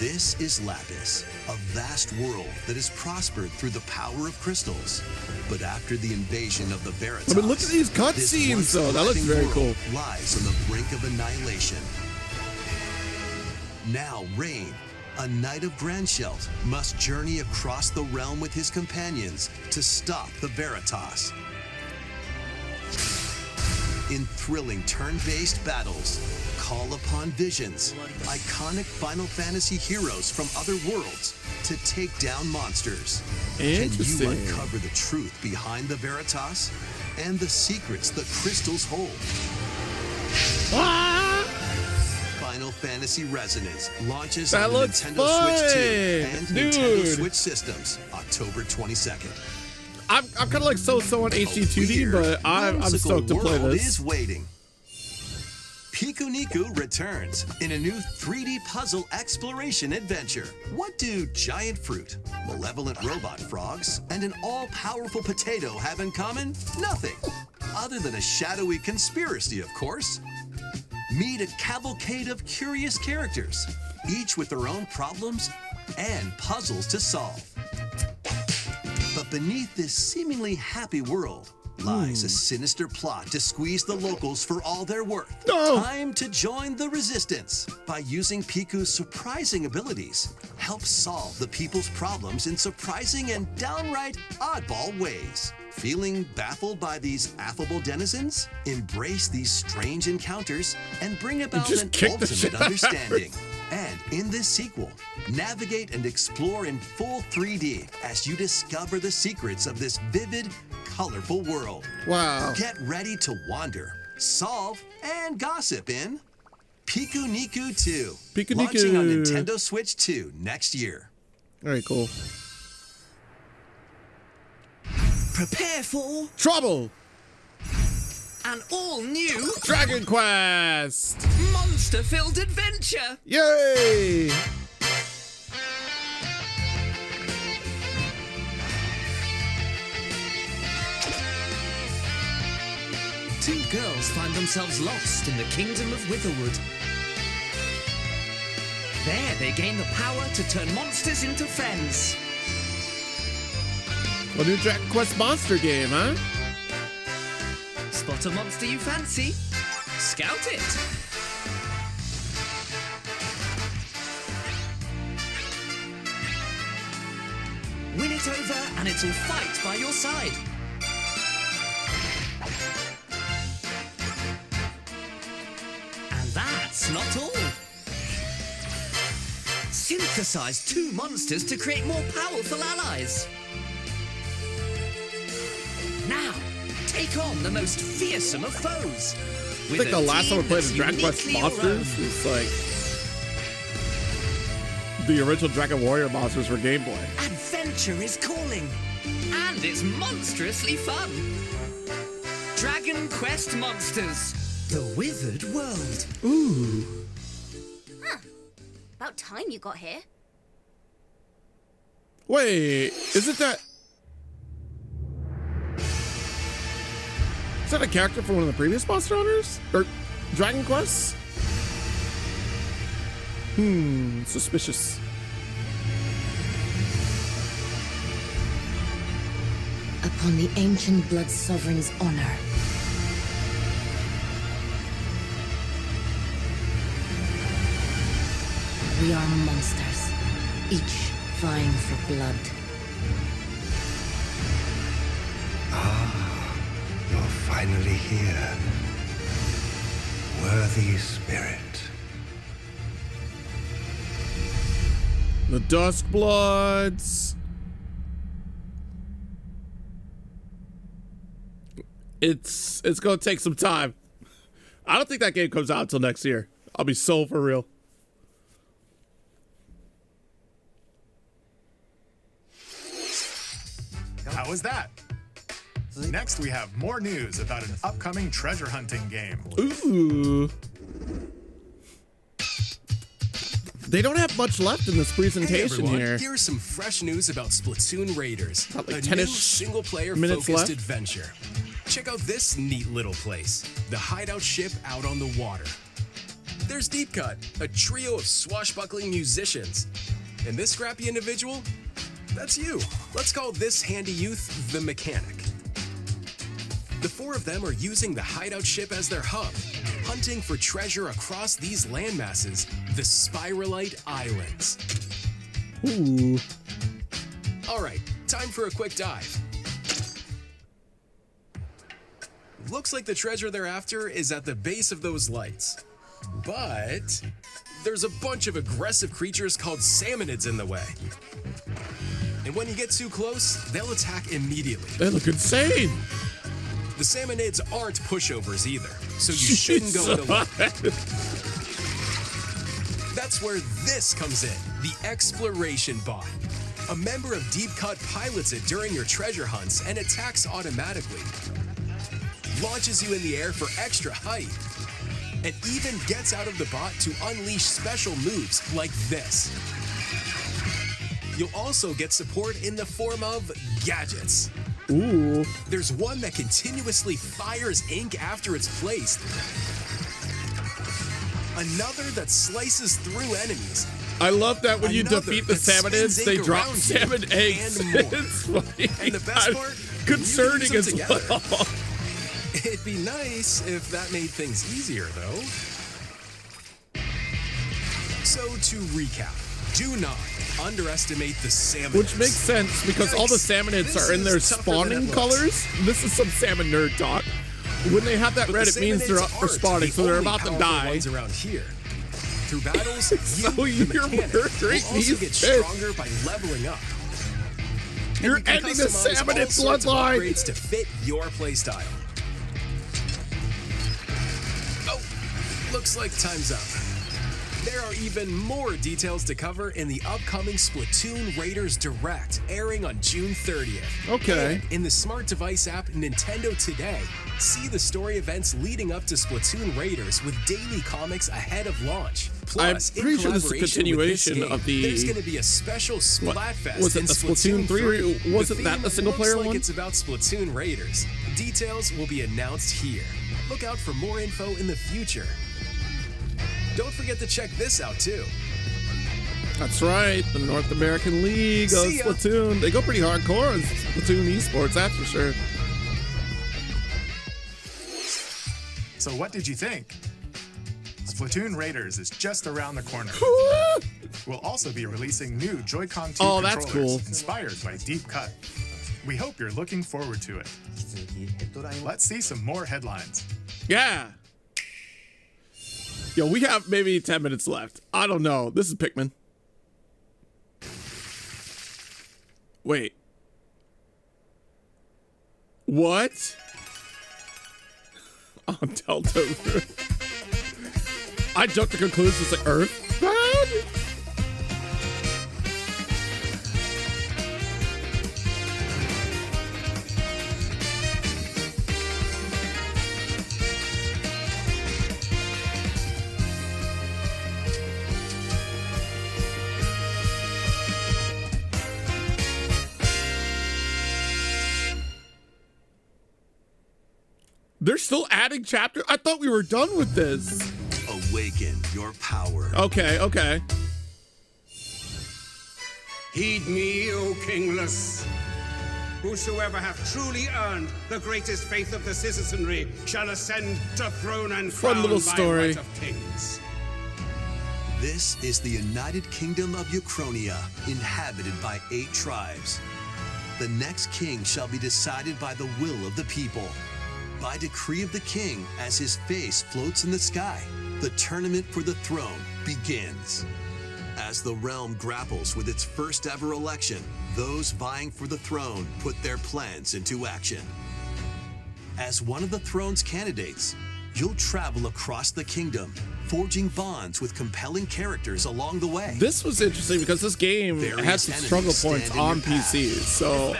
This is Lapis, a vast world that has prospered through the power of crystals. But after the invasion of the Veritas, I mean, look at these this cutscenes once though. That looks thriving very world cool. lies on the brink of annihilation. Now Rain, a knight of Grandshelt, must journey across the realm with his companions to stop the Veritas. In thrilling turn-based battles, call upon visions, iconic Final Fantasy heroes from other worlds to take down monsters. Can you Interesting. uncover the truth behind the Veritas and the secrets the crystals hold? Ah! Final Fantasy Resonance launches That on the looks Nintendo fun, Switch 2 and Nintendo dude. Switch systems October 22nd. I'm kind of like so on HD2D, but I'm stoked to play World this. is waiting. Pikuniku returns in a new 3D puzzle exploration adventure. What do giant fruit, malevolent robot frogs, and an all-powerful potato have in common? Nothing. Other than a shadowy conspiracy, of course. Meet a cavalcade of curious characters, each with their own problems and puzzles to solve. But beneath this seemingly happy world lies a sinister plot to squeeze the locals for all they're worth. No. Time to join the resistance. By using Piku's surprising abilities, help solve the people's problems in surprising and downright oddball ways. Feeling baffled by these affable denizens? Embrace these strange encounters and bring about just an kicked the shit ultimate out of her. understanding. And in this sequel, navigate and explore in full 3D as you discover the secrets of this vivid, colorful world. Wow. Get ready to wander, solve, and gossip in Pikuniku 2. Pikuniku. Launching on Nintendo Switch 2 next year. Very cool. Prepare for Trouble. an all-new Dragon Quest. monster-filled adventure. Yay! Two girls find themselves lost in the kingdom of Witherwood. There, they gain the power to turn monsters into friends. A new Dragon Quest monster game, huh? Spot a monster you fancy? Scout it. Win it over and it'll fight by your side. And that's not all. Synthesize two monsters to create more powerful allies. Now, take on the most fearsome of foes. I think the last time we played the Dragon Quest monsters was like the original Dragon Warrior monsters for Game Boy. Adventure is calling, and it's monstrously fun. Dragon Quest Monsters, the Withered World. Ooh. Huh. About time you got here. Wait, isn't that... Is that a character from one of the previous Monster Hunters? Or Dragon Quests? Suspicious. Upon the ancient Blood Sovereign's honor. We are monsters, each vying for blood. You're finally here. Worthy spirit. The Duskbloods. It's gonna take some time. I don't think that game comes out until next year. I'll be so for real. How was that? Next, we have more news about an upcoming treasure hunting game. Ooh. They don't have much left in this presentation here. Here's some fresh news about Splatoon Raiders, About like a 10-ish new single-player minutes focused left. adventure. Check out this neat little place, the hideout ship out on the water. There's Deep Cut, a trio of swashbuckling musicians. And this scrappy individual, that's you. Let's call this handy youth the mechanic. The four of them are using the hideout ship as their hub, hunting for treasure across these landmasses, the Spiralite Islands. Ooh. All right, time for a quick dive. Looks like the treasure they're after is at the base of those lights. But there's a bunch of aggressive creatures called salmonids in the way. And when you get too close, they'll attack immediately. They look insane. The salmonids aren't pushovers either, so you shouldn't go it alone. That's where this comes in, the Exploration Bot. A member of Deep Cut pilots it during your treasure hunts and attacks automatically. Launches you in the air for extra height. And even gets out of the bot to unleash special moves like this. You'll also get support in the form of gadgets. Ooh. There's one that continuously fires ink after it's placed. Another that slices through enemies. I love that when you Another defeat the that spins salmonids, they ink drop around you, salmon eggs. and more. It's funny. And the best part? Concerning you can use as them well. together. It'd be nice if that made things easier, though. So to recap, do not underestimate the salmonids. Which makes sense because all the salmonids This are in their is tougher than spawning it looks. colors. This is some salmon nerd talk. When they have that But red, the it means they're up salmonids for aren't spawning, the so they're only about to powerful die. ones around here. Through battles, So you, the you're mechanic, murdering will also these get fish. stronger by leveling up. And You're you can ending the customize salmonid all sorts of bloodline. upgrades to fit your playstyle. Oh, looks like time's up. There are even more details to cover in the upcoming Splatoon Raiders Direct, airing on June 30th. Okay. And in the smart device app Nintendo Today, see the story events leading up to Splatoon Raiders with daily comics ahead of launch. Plus, I'm pretty in sure this is a collaboration with this continuation game, of the- there's going to be a special Splatfest Was it in the Splatoon 3? Wasn't The that theme the single-player looks like one? it's about Splatoon Raiders. Details will be announced here. Look out for more info in the future. Don't forget to check this out, too. That's right, the North American League of See ya. Splatoon. They go pretty hardcore in Splatoon esports, that's for sure. So what did you think? Splatoon Raiders is just around the corner. We'll also be releasing new Joy-Con 2 Oh, that's controllers cool. inspired by Deep Cut. We hope you're looking forward to it. Let's see some more headlines. Yeah. Yo, we have maybe 10 minutes left. I don't know. This is Pikmin. Wait. What? On Delta. I jumped to conclusions like Earth. Bad? They're still adding chapters? I thought we were done with this. Awaken your power. Okay, okay. Heed me, O kingless. Whosoever hath truly earned the greatest faith of the citizenry shall ascend to throne and Fun crown little by story. right of kings. This is the United Kingdom of Uchronia, inhabited by 8 tribes. The next king shall be decided by the will of the people. By decree of the king, as his face floats in the sky, the tournament for the throne begins. As the realm grapples with its first ever election, those vying for the throne put their plans into action. As one of the throne's candidates, you'll travel across the kingdom, forging bonds with compelling characters along the way. This was interesting because this game has some struggle points on PC. So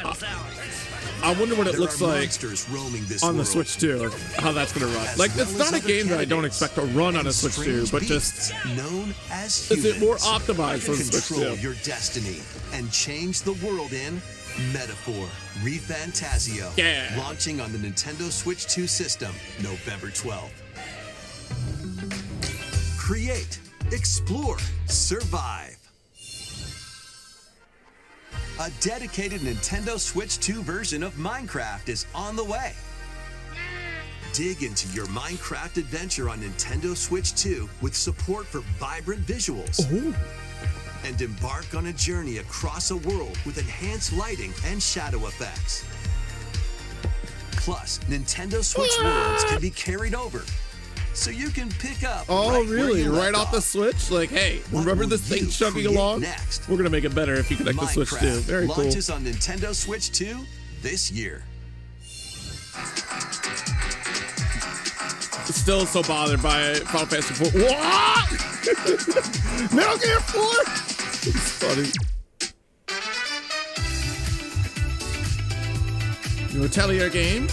I wonder what it looks like on the Switch 2, or how that's going to run. Like, it's not a game that I don't expect to run on a Switch 2, but just known as is it more humans. optimized on Switch Control 2? your destiny and change the world in Metaphor ReFantazio. Yeah. Launching on the Nintendo Switch 2 system November 12th. Create, explore, survive. A dedicated Nintendo Switch 2 version of Minecraft is on the way. Dig into your Minecraft adventure on Nintendo Switch 2 with support for vibrant visuals. And embark on a journey across a world with enhanced lighting and shadow effects. Plus, Nintendo Switch worlds can be carried over, so you can pick up. Oh, right where really? you Right left off the Switch? Like, hey, remember this thing chugging along? next? We're going to make it better if you connect the Switch 2. Minecraft Very cool. launches on Nintendo Switch 2 this year. still so bothered by Final Fantasy 4. What? Metal Gear 4? It's funny. New Atelier game.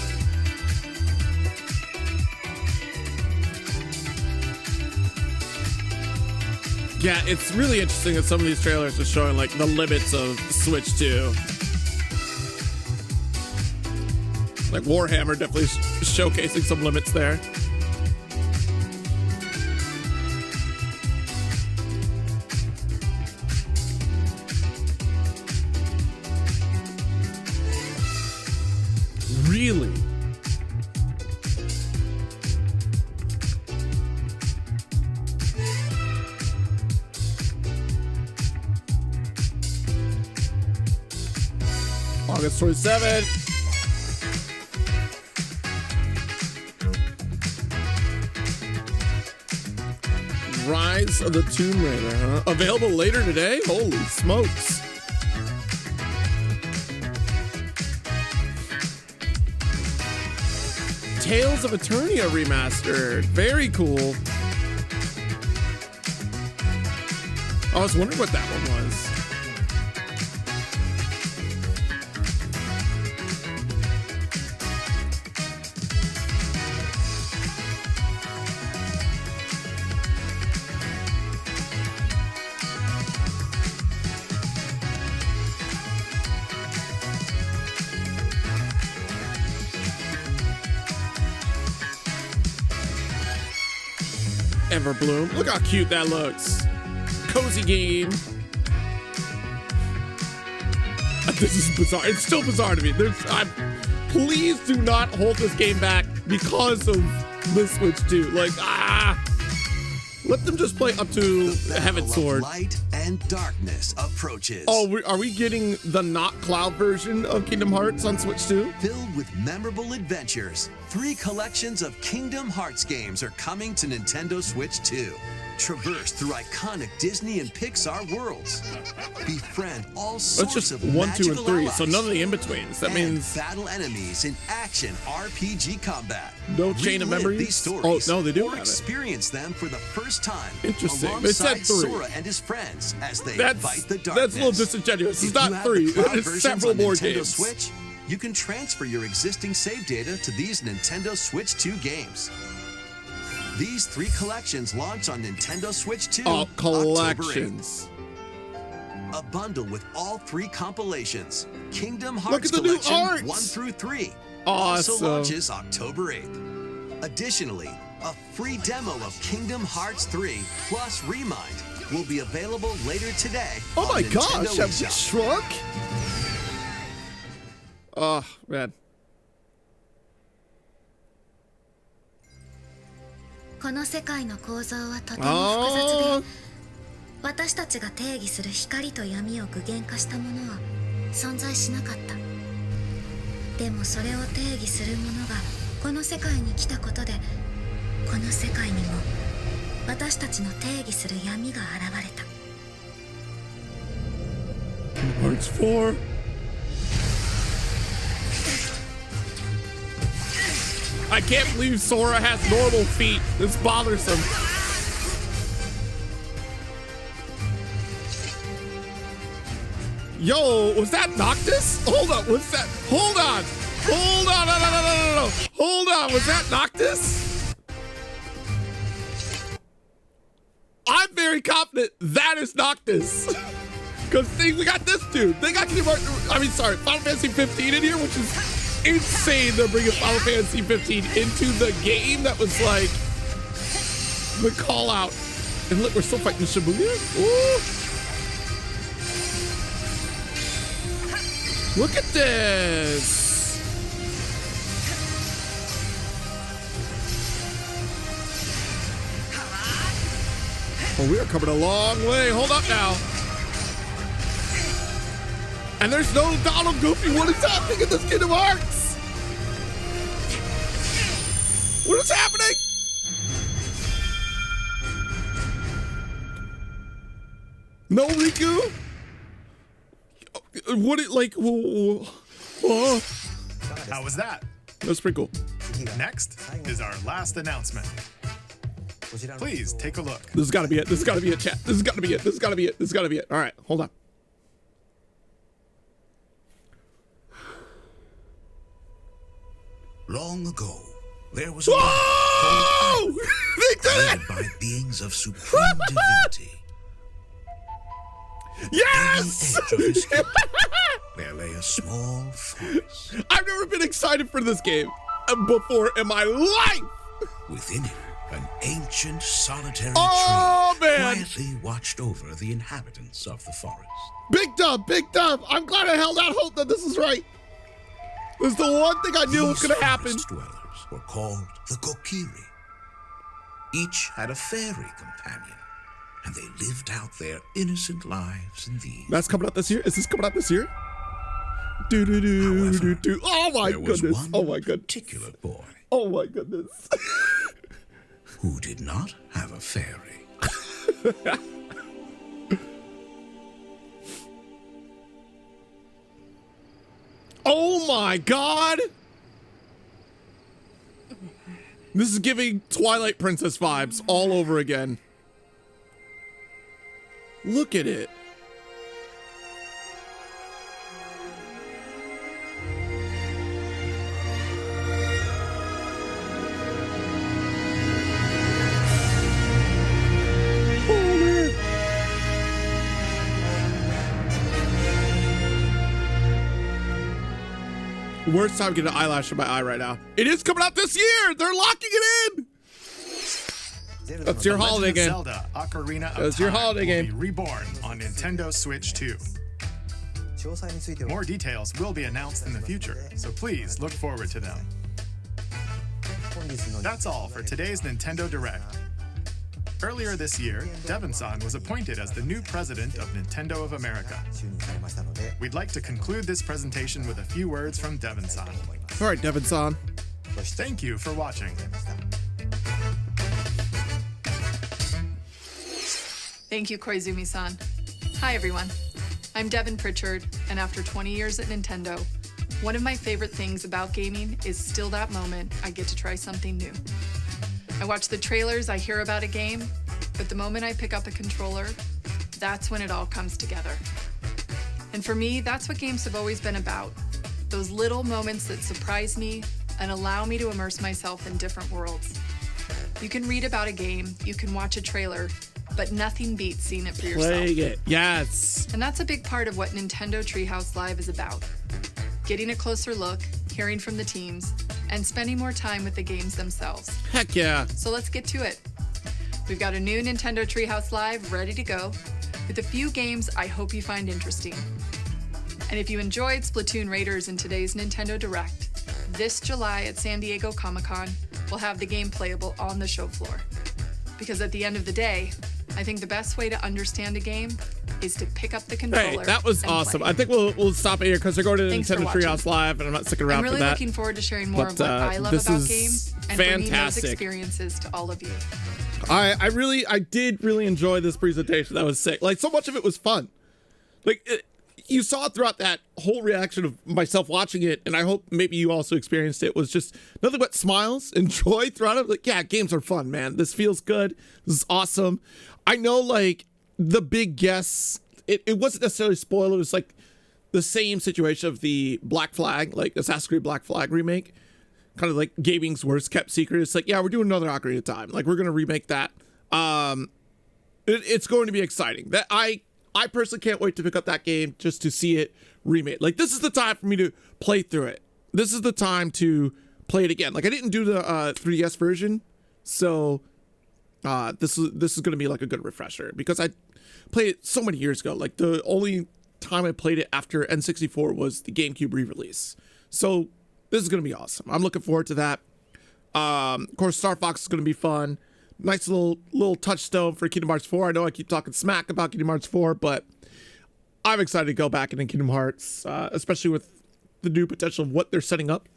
Yeah, it's really interesting that some of these trailers are showing like the limits of Switch 2. Like Warhammer definitely showcasing some limits there. Really? August 27th. Rise of the Tomb Raider, huh? Available later today? Holy smokes. Tales of Eternia remastered. Very cool. I was wondering what that one was. Everbloom. Look how cute that looks. Cozy game. This is bizarre. It's still bizarre to me. Please do not hold this game back because of the Switch 2. Like, let them just play up to Heaven's Sword. Light and darkness approaches. Oh, are we getting the not cloud version of Kingdom Hearts on Switch 2? Filled with memorable adventures, 3 collections of Kingdom Hearts games are coming to Nintendo Switch 2. Traverse through iconic Disney and Pixar worlds. Befriend all sorts just of 1, 2, and 3, allies. so none of the in-betweens. That means battle enemies in action RPG combat. No chain of Relive memories? These stories, Oh, no, they do or have it. experience them for the first time. Interesting. They Alongside said 3. Sora and his friends as they That's fight the darkness. a little disingenuous. It's not 3. It's several more games. Switch, you can transfer your existing save data to these Nintendo Switch 2 games. These 3 collections launch on Nintendo Switch 2 Oh, October 8th. collections. A bundle with all 3 compilations. Kingdom Look Hearts at the new Collection arts. 1 through 3. Awesome. Also launches October 8th. Additionally, a free demo of Kingdom Hearts 3 plus Remind will be available later today. Oh my on gosh, Nintendo have we eShop. shrunk? Oh, man. この世界の構造はとても複雑で、私たちが定義する光と闇を具現化したものは存在しなかった。でもそれを定義するものがこの世界に来たことで、この世界にも私たちの定義する闇が現れた。 Hearts 4. I can't believe Sora has normal feet. It's bothersome. Yo, was that Noctis? Hold up, what's that? Hold on. Hold on, no. Hold on, was that Noctis? I'm very confident that is Noctis. Because we got this dude. They got Final Fantasy 15 in here, which is insane. They're bringing Final Fantasy 15 into the game. That was like the call out. And look, we're still fighting Shibuya. Ooh. Look at this. Oh, we are coming a long way. Hold up now. And there's no Donald Goofy. What is happening in this Kingdom Hearts? What is happening? No Riku? What it like? How was that? That's pretty cool. Next is our last announcement. Please take a look. This has got to be it. This has got to be it, chat. This has got to be it. This has got to be it. This has got to be it. All right, hold on. Long ago, there was a Whoa! They did it! by beings of supreme divinity. Yes! At the edge of his kingdom, there lay a small forest. I've never been excited for this game before in my life. Within it, an ancient solitary Oh, tree man. quietly watched over the inhabitants of the forest. Big dub, big dub. I'm glad I held out hope that this is right. This is the one thing I knew was going to happen. These forest dwellers were called the Kokiri. Each had a fairy companion, and they lived out their innocent lives in these. That's coming out this year? Is this coming out this year? Do do do do do. Oh my goodness. Oh my goodness. Particular boy. Oh my goodness. Who did not have a fairy. Oh my god. This is giving Twilight Princess vibes all over again. Look at it. Worst time to get an eyelash in my eye right now. It is coming out this year. They're locking it in. That's your holiday game. Zelda: Ocarina of That's your Time holiday will game. be reborn on Nintendo Switch 2. More details will be announced in the future, so please look forward to them. That's all for today's Nintendo Direct. Earlier this year, Devon-san was appointed as the new president of Nintendo of America. We'd like to conclude this presentation with a few words from Devon-san. All right, Devon-san. Thank you for watching. Thank you, Koizumi-san. Hi, everyone. I'm Devon Pritchard, and after 20 years at Nintendo, one of my favorite things about gaming is still that moment I get to try something new. I watch the trailers, I hear about a game, but the moment I pick up a controller, that's when it all comes together. And for me, that's what games have always been about. Those little moments that surprise me and allow me to immerse myself in different worlds. You can read about a game, you can watch a trailer, but nothing beats seeing it for yourself. Playing it, yes. And that's a big part of what Nintendo Treehouse Live is about. Getting a closer look, hearing from the teams, and spending more time with the games themselves. Heck yeah. So let's get to it. We've got a new Nintendo Treehouse Live ready to go, with a few games I hope you find interesting. And if you enjoyed Splatoon Raiders in today's Nintendo Direct, this July at San Diego Comic-Con, we'll have the game playable on the show floor. Because at the end of the day, I think the best way to understand a game is to pick up the controller. Hey, that was and awesome. play. I think we'll stop it here because they're going to Thanks for Nintendo watching. Treehouse Live, and I'm not sticking around I'm really for that. looking forward to sharing more But, of what I love this about is games and bringing those fantastic. experiences to all of you. I did really enjoy this presentation. That was sick. Like, so much of it was fun. Like, you saw throughout that whole reaction of myself watching it, and I hope maybe you also experienced it, was just nothing but smiles and joy throughout it. Like, yeah, games are fun, man. This feels good. This is awesome. I know, like, the big guess, it wasn't necessarily spoiled. It was like the same situation of the Black Flag, like Assassin's Creed Black Flag remake. Kind of like gaming's worst kept secret. It's like, yeah, we're doing another Ocarina of Time. Like, we're going to remake that. It's going to be exciting. That I personally can't wait to pick up that game just to see it remade. Like, this is the time for me to play through it. This is the time to play it again. Like, I didn't do the 3DS version, so this is going to be like a good refresher because I played it so many years ago. Like, the only time I played it after N64 was the GameCube re-release. So this is going to be awesome. I'm looking forward to that. Of course, Star Fox is going to be fun. Nice little touchstone for Kingdom Hearts 4. I know I keep talking smack about Kingdom Hearts 4, but I'm excited to go back into Kingdom Hearts, especially with the new potential of what they're setting up.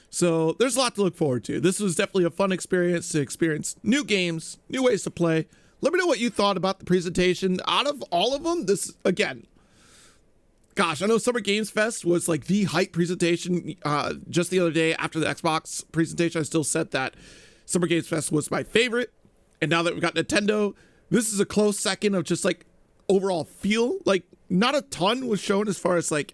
So there's a lot to look forward to. This was definitely a fun experience to experience new games, new ways to play. Let me know what you thought about the presentation. Out of all of them, this, again, gosh, I know Summer Games Fest was like the hype presentation. Just the other day after the Xbox presentation, I still said that Summer Games Fest was my favorite. And now that we've got Nintendo, this is a close second of just like overall feel. Like not a ton was shown as far as like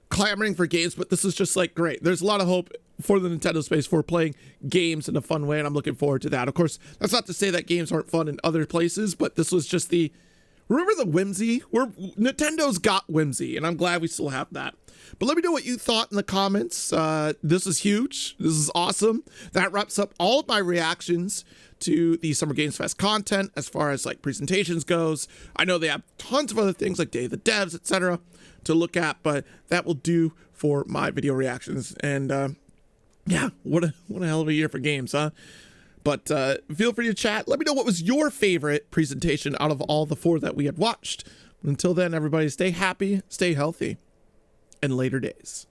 clamoring for games, but this is just like great. There's a lot of hope for the Nintendo space for playing games in a fun way, and I'm looking forward to that. Of course, that's not to say that games aren't fun in other places, but this was just remember the whimsy? Nintendo's got whimsy, and I'm glad we still have that. But let me know what you thought in the comments. This is huge. This is awesome. That wraps up all of my reactions to the Summer Games Fest content as far as like presentations goes. I know they have tons of other things like Day of the Devs, etc. to look at, but that will do for my video reactions. And yeah, what a hell of a year for games, huh? But feel free to chat. Let me know what was your favorite presentation out of all the 4 that we had watched. Until then, everybody, stay happy, stay healthy, and later days.